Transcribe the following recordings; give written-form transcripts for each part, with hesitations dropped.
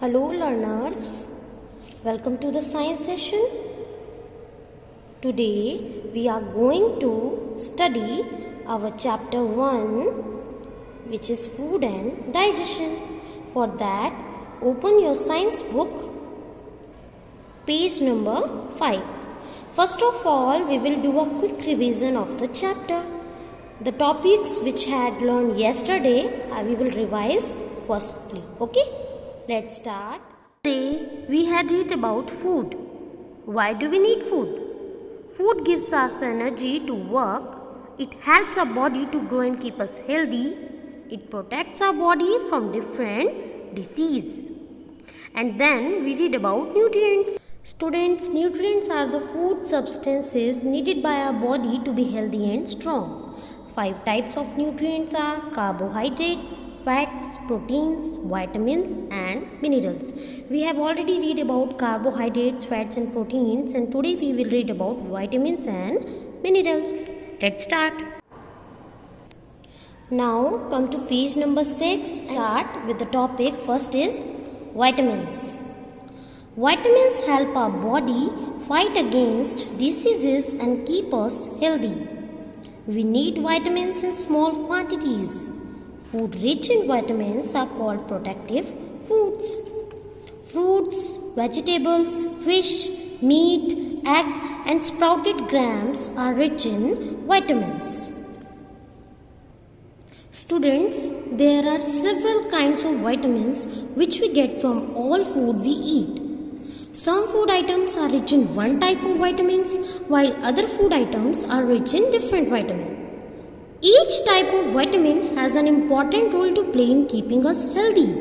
Hello learners, welcome to the science session. Today we are going to study our chapter 1, which is food and digestion. For that, open your science book, page number 5. First of all, we will do a quick revision of the chapter. The topics which had learned yesterday, we will revise firstly. Okay? Let's start. Today we had read about food. Why do we need food? Food gives us energy to work. It helps our body to grow and keep us healthy. It protects our body from different disease. And then we read about nutrients. Students, nutrients are the food substances needed by our body to be healthy and strong. 5 types of nutrients are carbohydrates, fats, proteins, vitamins and minerals. We have already read about carbohydrates, fats and proteins, and today we will read about vitamins and minerals. Let's start. Now come to page number 6 and start with the topic. First is vitamins. Vitamins help our body fight against diseases and keep us healthy. We need vitamins in small quantities. Food rich in vitamins are called protective foods. Fruits, vegetables, fish, meat, egg and sprouted grams are rich in vitamins. Students, there are several kinds of vitamins which we get from all food we eat. Some food items are rich in one type of vitamins, while other food items are rich in different vitamins. Each type of vitamin has an important role to play in keeping us healthy.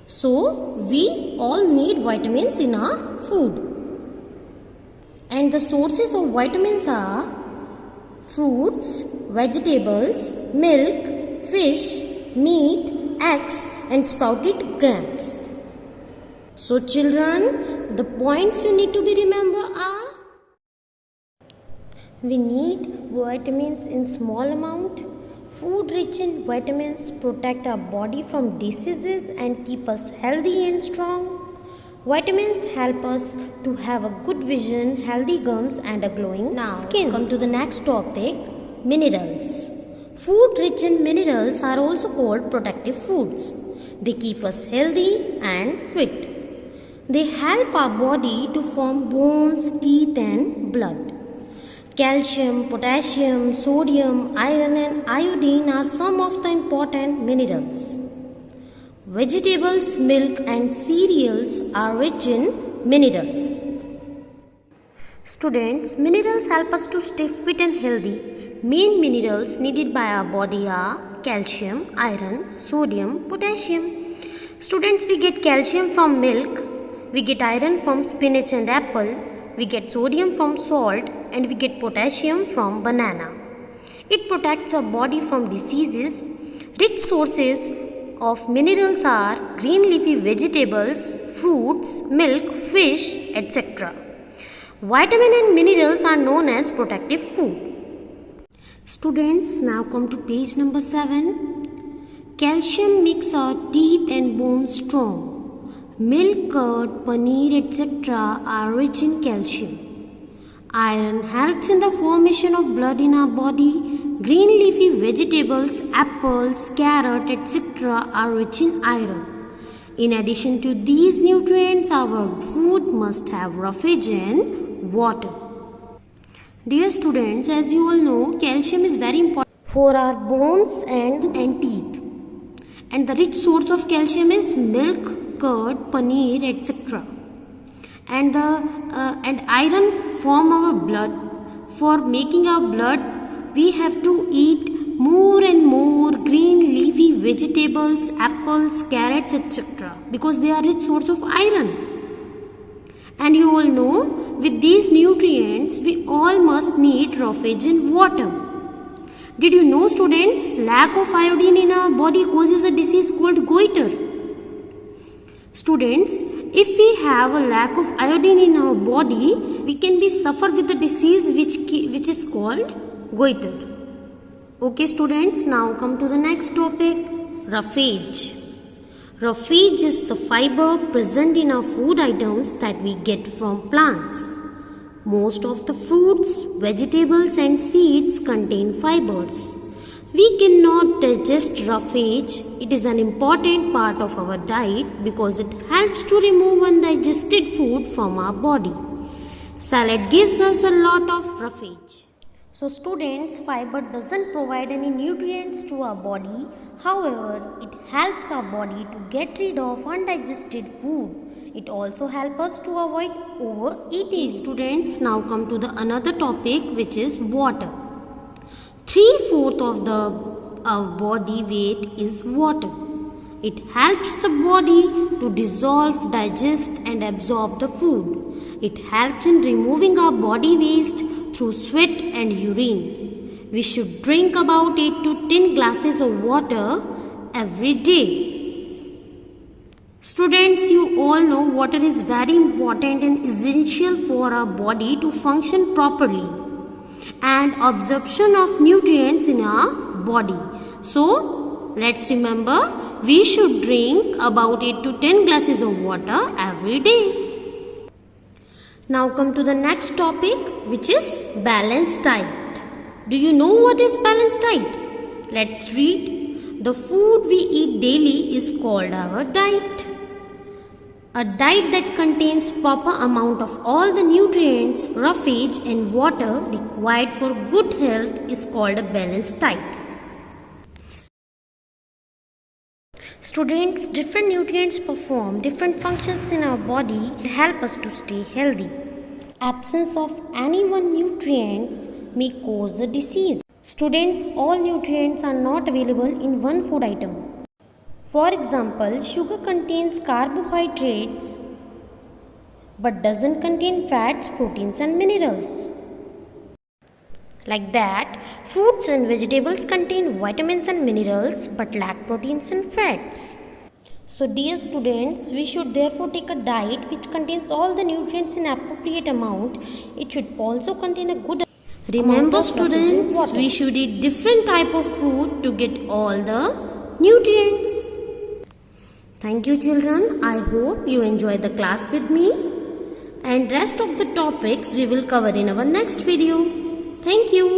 So, we all need vitamins in our food. And the sources of vitamins are fruits, vegetables, milk, fish, meat, eggs and sprouted grams. So children, the points you need to be remember are: we need vitamins in small amount. Food rich in vitamins protect our body from diseases and keep us healthy and strong. Vitamins help us to have a good vision, healthy gums and a glowing skin. Now come to the next topic, minerals. Food rich in minerals are also called protective foods. They keep us healthy and fit. They help our body to form bones, teeth and blood. Calcium, potassium, sodium, iron and iodine are some of the important minerals. Vegetables, milk and cereals are rich in minerals. Students, minerals help us to stay fit and healthy. Main minerals needed by our body are calcium, iron, sodium, potassium. Students, we get calcium from milk. We get iron from spinach and apple, we get sodium from salt and we get potassium from banana. It protects our body from diseases. Rich sources of minerals are green leafy vegetables, fruits, milk, fish, etc. Vitamin and minerals are known as protective food. Students, now come to page number 7. Calcium makes our teeth and bones strong. Milk, curd, paneer, etc. are rich in calcium. Iron helps in the formation of blood in our body. Green leafy vegetables, apples, carrot, etc. are rich in iron. In addition to these nutrients, our food must have roughage and water. Dear students, as you all know, calcium is very important for our bones and teeth. And the rich source of calcium is milk, curd, paneer, etc. And iron form our blood. For making our blood, we have to eat more and more green leafy vegetables, apples, carrots, etc. because they are rich source of iron. And you all know, with these nutrients, we all must need roughage and water. Did you know, students, lack of iodine in our body causes a disease called goiter? Students, if we have a lack of iodine in our body, we can be suffer with the disease which is called goiter. Okay students, now come to the next topic, roughage. Roughage is the fiber present in our food items that we get from plants. Most of the fruits, vegetables and seeds contain fibers. We cannot digest roughage. It is an important part of our diet because it helps to remove undigested food from our body. Salad gives us a lot of roughage. So students, fiber doesn't provide any nutrients to our body. However, it helps our body to get rid of undigested food. It also helps us to avoid overeating. Students, now come to the another topic, which is water. 3/4 of our body weight is water. It helps the body to dissolve, digest and absorb the food. It helps in removing our body waste through sweat and urine. We should drink about 8 to 10 glasses of water every day. Students, you all know water is very important and essential for our body to function properly and absorption of nutrients in our body. So, let's remember we should drink about 8 to 10 glasses of water every day. Now come to the next topic, which is balanced diet. Do you know what is balanced diet? Let's read. The food we eat daily is called our diet. A diet that contains proper amount of all the nutrients, roughage and water required for good health is called a balanced diet. Students, different nutrients perform different functions in our body and help us to stay healthy. Absence of any one nutrients may cause a disease. Students, all nutrients are not available in one food item. For example, sugar contains carbohydrates but doesn't contain fats, proteins and minerals. Like that, fruits and vegetables contain vitamins and minerals but lack proteins and fats. So dear students, we should therefore take a diet which contains all the nutrients in appropriate amount. It should also contain a good Remember students, we should eat different type of food to get all the nutrients. Thank you children. I hope you enjoyed the class with me. And rest of the topics we will cover in our next video. Thank you.